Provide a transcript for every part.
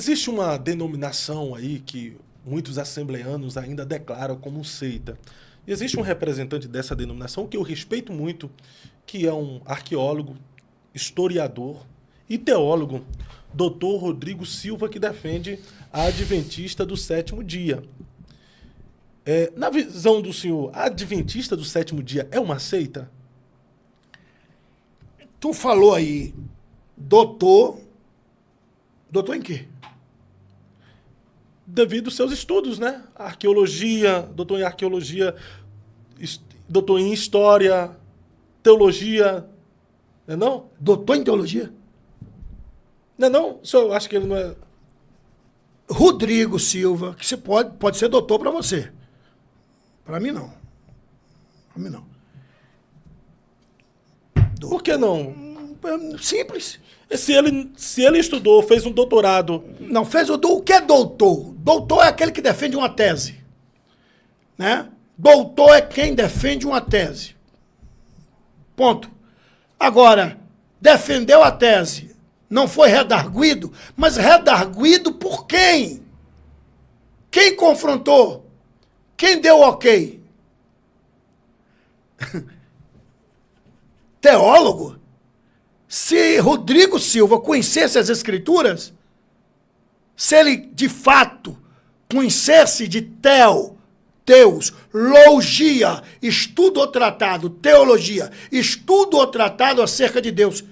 Existe uma denominação aí que muitos assembleanos ainda declaram como seita. E existe um representante dessa denominação que eu respeito muito, que é um arqueólogo, historiador e teólogo, Dr. Rodrigo Silva, que defende a Adventista do Sétimo Dia. Na visão do senhor, a Adventista do Sétimo Dia é uma seita? Tu falou aí, doutor em quê? Devido aos seus estudos, né? Arqueologia, doutor em arqueologia, doutor em história, teologia, não é não? Doutor em teologia? Não é não? O senhor acha que ele não é... Rodrigo Silva, que você pode ser doutor para você. Para mim, não. Para mim, não. Por que não? Simples. Se ele estudou, fez um doutorado... Não, o que é doutor? Doutor é aquele que defende uma tese. Né? Doutor é quem defende uma tese. Ponto. Agora, defendeu a tese, não foi redarguido, mas redarguido por quem? Quem confrontou? Quem deu ok? Teólogo? Se Rodrigo Silva conhecesse as Escrituras, se ele de fato conhecesse de Deus, logia, estudo ou tratado, teologia, estudo ou tratado acerca de Deus,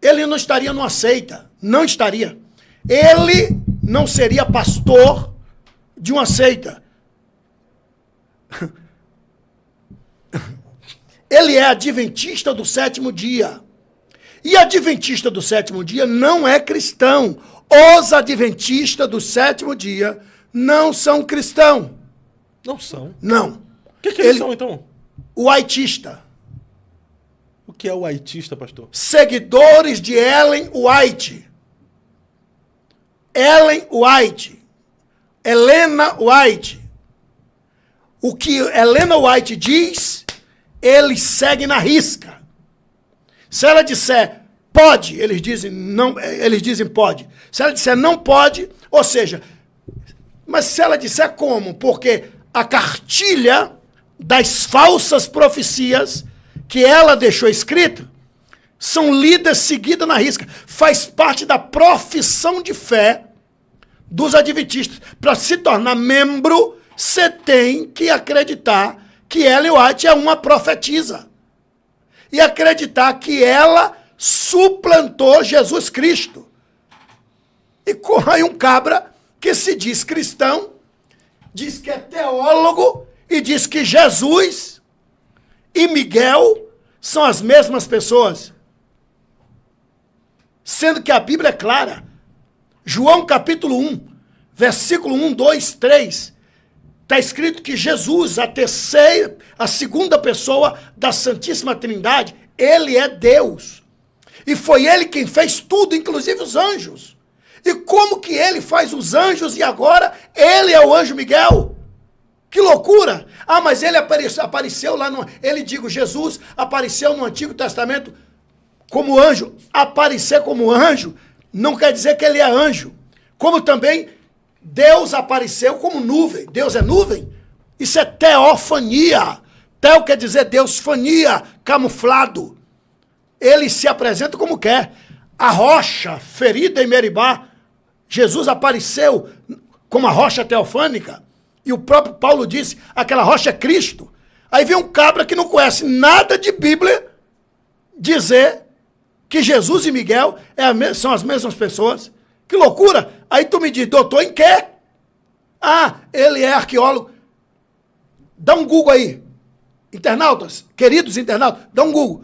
ele não estaria numa seita, não estaria. Ele não seria pastor de uma seita. Ele é adventista do sétimo dia. E adventista do sétimo dia não é cristão. Os adventistas do sétimo dia não são cristãos. Não são? Não. O que eles são, então? O haitista. O que é o haitista, pastor? Seguidores de Ellen White. Ellen White. Helena White. O que Helena White diz, eles seguem na risca. Se ela disser pode, eles dizem não, eles dizem pode. Se ela disser não pode, ou seja, mas se ela disser como? Porque a cartilha das falsas profecias que ela deixou escrita são lidas, seguidas na risca. Faz parte da profissão de fé dos adventistas. Para se tornar membro, você tem que acreditar que Ellen White é uma profetisa. E acreditar que ela suplantou Jesus Cristo. E corre um cabra que se diz cristão, diz que é teólogo e diz que Jesus e Miguel são as mesmas pessoas. Sendo que a Bíblia é clara. João capítulo 1, versículo 1, 2, 3, está escrito que Jesus, a segunda pessoa da Santíssima Trindade, ele é Deus. E foi ele quem fez tudo, inclusive os anjos. E como que ele faz os anjos e agora ele é o anjo Miguel? Que loucura! Ah, mas ele apareceu lá no... Jesus apareceu no Antigo Testamento como anjo. Aparecer como anjo não quer dizer que ele é anjo. Como também Deus apareceu como nuvem. Deus é nuvem? Isso é teofania. Teo quer dizer Deus, fania, camuflado. Ele se apresenta como quer. A rocha ferida em Meribá, Jesus apareceu como a rocha teofânica. E o próprio Paulo disse, aquela rocha é Cristo. Aí vem um cabra que não conhece nada de Bíblia dizer que Jesus e Miguel são as mesmas pessoas. Que loucura! Aí tu me diz, doutor, em quê? Ah, ele é arqueólogo. Dá um Google aí. Internautas, queridos internautas, dá um Google.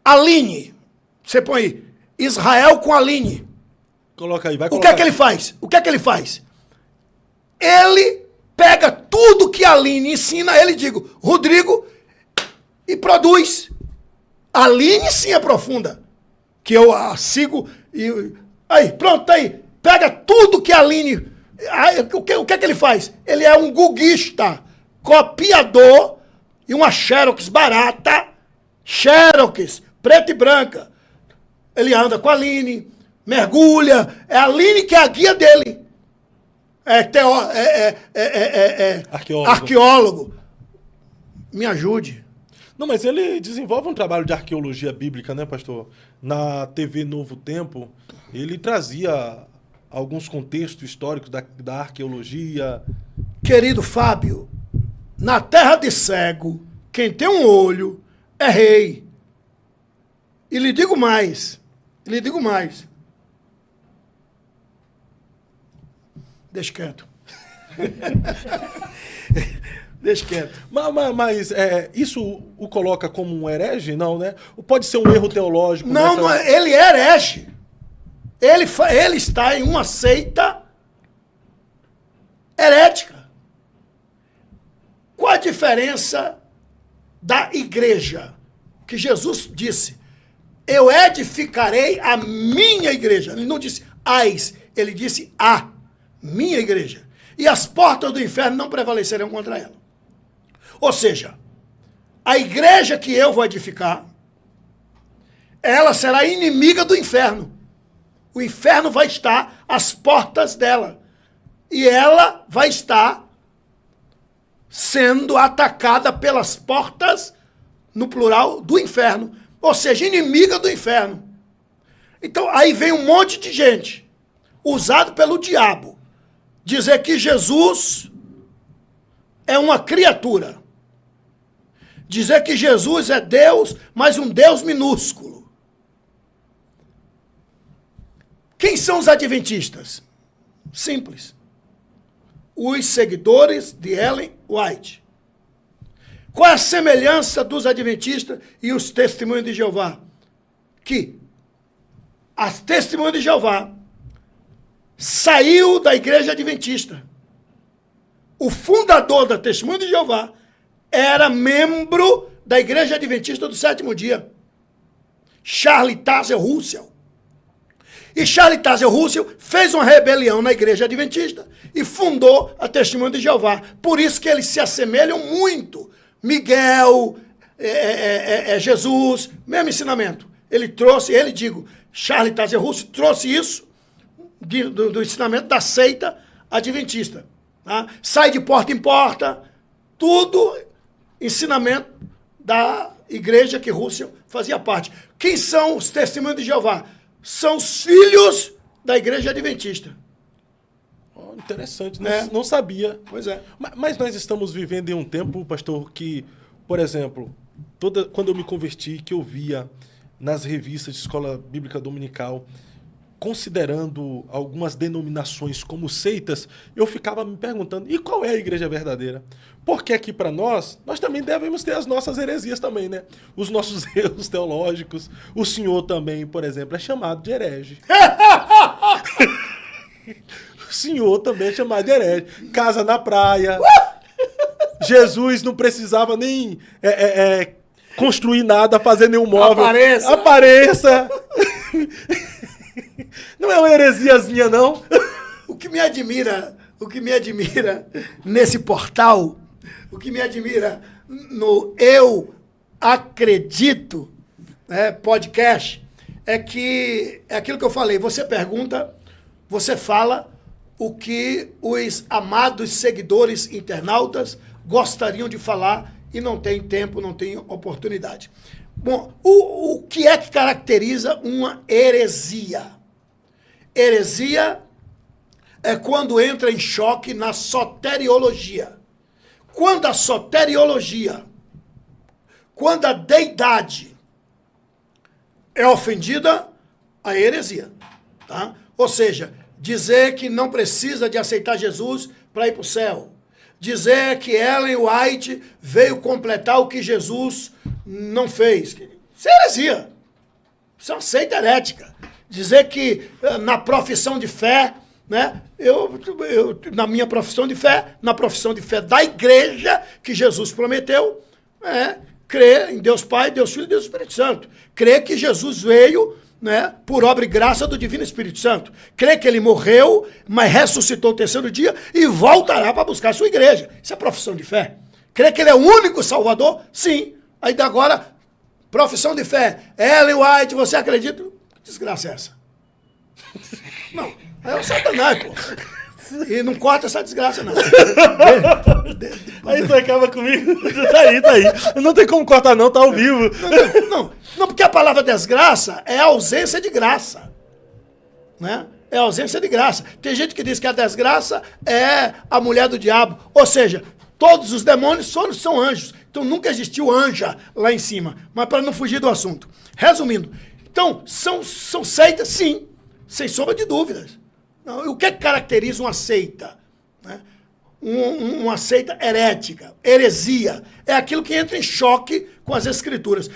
Aline. Você põe aí. Israel com Aline. Coloca aí, vai O colocar. que é que ele faz? O que é que ele faz? Ele pega tudo que a Aline ensina, ele digo, Rodrigo, e produz. A Aline sim é profunda. Que eu sigo e... Aí, pronto, tá aí. Pega tudo que a Aline... Aí, o que é que ele faz? Ele é um guguista, copiador e uma Xerox barata, Xerox, preta e branca. Ele anda com a Aline, mergulha. É a Aline que é a guia dele. Arqueólogo. Me ajude. Não, mas ele desenvolve um trabalho de arqueologia bíblica, né, pastor? Na TV Novo Tempo, ele trazia alguns contextos históricos da arqueologia. Querido Fábio, na terra de cego, quem tem um olho é rei. E lhe digo mais. Deixa quieto. Deixa quieto. Mas isso o coloca como um herege? Não, né? Ou pode ser um erro teológico? Não, ele é herege. Ele está em uma seita herética. Qual a diferença da igreja? Que Jesus disse, eu edificarei a minha igreja. Ele não disse as, ele disse a minha igreja. E as portas do inferno não prevalecerão contra ela. Ou seja, a igreja que eu vou edificar, ela será inimiga do inferno. O inferno vai estar às portas dela. E ela vai estar sendo atacada pelas portas, no plural, do inferno. Ou seja, inimiga do inferno. Então, aí vem um monte de gente, usado pelo diabo, dizer que Jesus é uma criatura. Dizer que Jesus é Deus, mas um Deus minúsculo. Quem são os adventistas? Simples. Os seguidores de Ellen White. Qual é a semelhança dos adventistas e os testemunhos de Jeová? Que as testemunhas de Jeová saiu da igreja adventista. O fundador da Testemunha de Jeová era membro da igreja adventista do sétimo dia. Charles Taze Russell. E Charles Taze Russell fez uma rebelião na igreja adventista e fundou a Testemunha de Jeová. Por isso que eles se assemelham muito. Miguel, Jesus, mesmo ensinamento. Charles Taze Russell trouxe isso do ensinamento da seita adventista. Tá? Sai de porta em porta, tudo ensinamento da igreja que Russell fazia parte. Quem são os testemunhos de Jeová? São os filhos da igreja adventista. Oh, interessante, não sabia. Pois é. Mas nós estamos vivendo em um tempo, pastor, que, por exemplo, quando eu me converti, que eu via nas revistas de escola bíblica dominical, considerando algumas denominações como seitas, eu ficava me perguntando, e qual é a igreja verdadeira? Porque aqui para nós também devemos ter as nossas heresias também, né? Os nossos erros teológicos. O senhor também, por exemplo, é chamado de herege. O senhor também é chamado de herege. Casa na praia. Jesus não precisava nem construir nada, fazer nenhum móvel. Apareça. Não é uma heresiazinha, não? O que me admira nesse portal, o que me admira no Eu Acredito, podcast, é que é aquilo que eu falei. Você pergunta, você fala o que os amados seguidores internautas gostariam de falar e não tem tempo, não tem oportunidade. Bom, o que é que caracteriza uma heresia? Heresia é quando entra em choque na soteriologia. Quando a soteriologia, quando a deidade é ofendida, a heresia. Tá? Ou seja, dizer que não precisa de aceitar Jesus para ir para o céu. Dizer que Ellen White veio completar o que Jesus não fez. Isso é heresia. Isso é uma seita herética. Dizer que na profissão de fé, né, na minha profissão de fé, na profissão de fé da igreja que Jesus prometeu, crer em Deus Pai, Deus Filho e Deus Espírito Santo. Crer que Jesus veio, né, por obra e graça do Divino Espírito Santo. Crer que ele morreu, mas ressuscitou o terceiro dia e voltará para buscar a sua igreja. Isso é profissão de fé. Crer que ele é o único Salvador? Sim. Aí agora, profissão de fé. Ellen White, você acredita? Que desgraça é essa? É o Satanás, pô. E não corta essa desgraça, não. Aí você acaba comigo. Tá aí. Não tem como cortar, não, tá ao vivo. Não, porque a palavra desgraça é a ausência de graça. Né? É a ausência de graça. Tem gente que diz que a desgraça é a mulher do diabo. Ou seja, todos os demônios são anjos. Então nunca existiu anja lá em cima. Mas para não fugir do assunto. Resumindo, então, são seitas, sim, sem sombra de dúvidas. Não, o que caracteriza uma seita? Né? Uma seita herética, heresia. É aquilo que entra em choque com as escrituras.